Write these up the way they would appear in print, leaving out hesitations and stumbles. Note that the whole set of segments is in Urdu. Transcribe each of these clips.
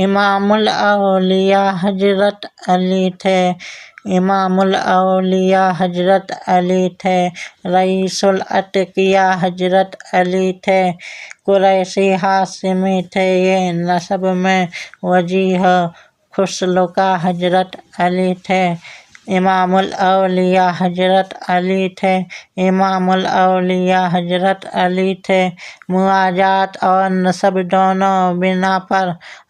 امام الاولیاء حضرت علی تھے، امام الاولیاء حضرت علی تھے، رئیس الاتقیاء حضرت علی تھے، قریشی ہاشمی تھے، یہ نسب میں وجیح خسلوکا حضرت علی تھے، امام الاولیاء حضرت علی تھے، امام الاولیاء حضرت علی تھے، مواجات اور نسب دونوں بنا پر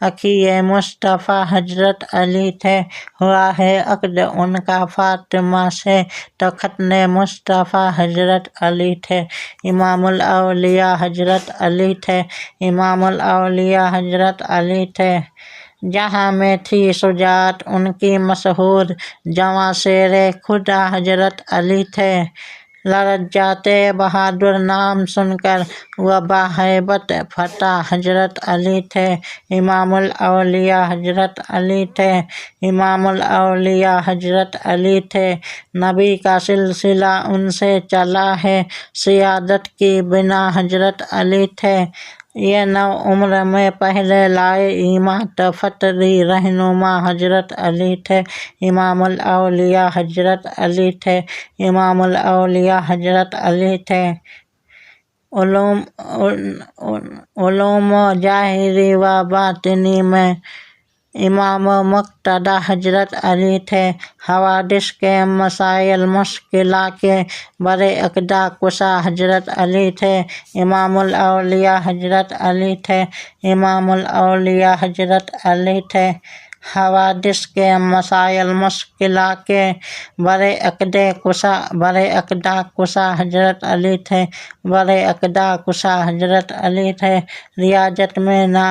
اخی مصطفیٰ حضرت علی تھے، ہوا ہے عقد ان کا فاطمہ سے تو ختن مصطفیٰ حضرت علی تھے، امام الاولیاء حضرت علی تھے، امام الاولیاء حضرت علی تھے، جہاں میں تھی شجاعت ان کی مشہور، جواں شیر خدا حضرت علی تھے، لرز جاتے بہادر نام سن کر وہ باہیبت فتح حضرت علی تھے، امام الاولیاء حضرت علی تھے، امام الاولیاء حضرت علی تھے، نبی کا سلسلہ ان سے چلا ہے، سیادت کی بنا حضرت علی تھے، یہ نو عمر میں پہلے لائے ایمان تو فطری رہنما حضرت علی تھے، امام الاولیاء حضرت علی تھے، امام الاولیاء حضرت علی تھے، علوم ظاہری و باطنی میں امام مقتدی حضرت علی تھے، حوادث کے مسائل مشکلہ کے بڑے عقدہ کشا حضرت علی تھے، امام الاولیاء حضرت علی تھے، امام الاولیاء حضرت علی تھے، حوادث کے مسائل مشکلہ کے بڑے عقدہ کشا حضرت علی تھے، بڑے عقدہ کشا حضرت علی تھے، ریاضت میں نہ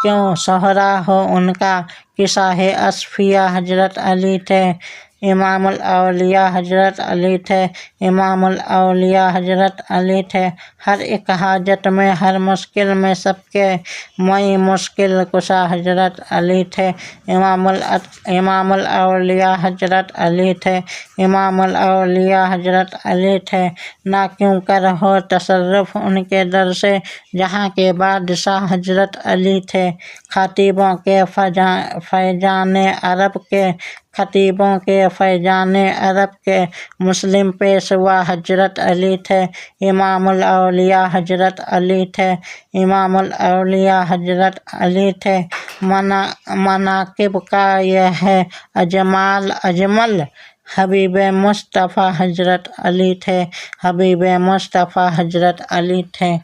کیوں شہرا ہو ان کا، قصہ اصفیاء حضرت علی تھے، امام الاولیاء حضرت علی تھے، امام الاولیاء حضرت علی تھے، ہر ایک حاجت میں ہر مشکل میں سب کے معین مشکل کشا حضرت علی تھے، امام الاولیاء حضرت علی تھے، امام الاولیاء حضرت علی تھے، نہ کیوں کر ہو تصرف ان کے در سے، جہاں کے بادشاہ حضرت علی تھے، خطیبوں کے فیضان عرب کے، خطیبوں کے فیضان عرب کے، مسلم پیشوا حضرت علی تھے، امام الاولیاء حضرت علی تھے، امام الاولیاء حضرت علی تھے، مناقب کا یہ ہے اجمل، حبیب مصطفیٰ حضرت علی تھے، حبیب مصطفیٰ حضرت علی تھے۔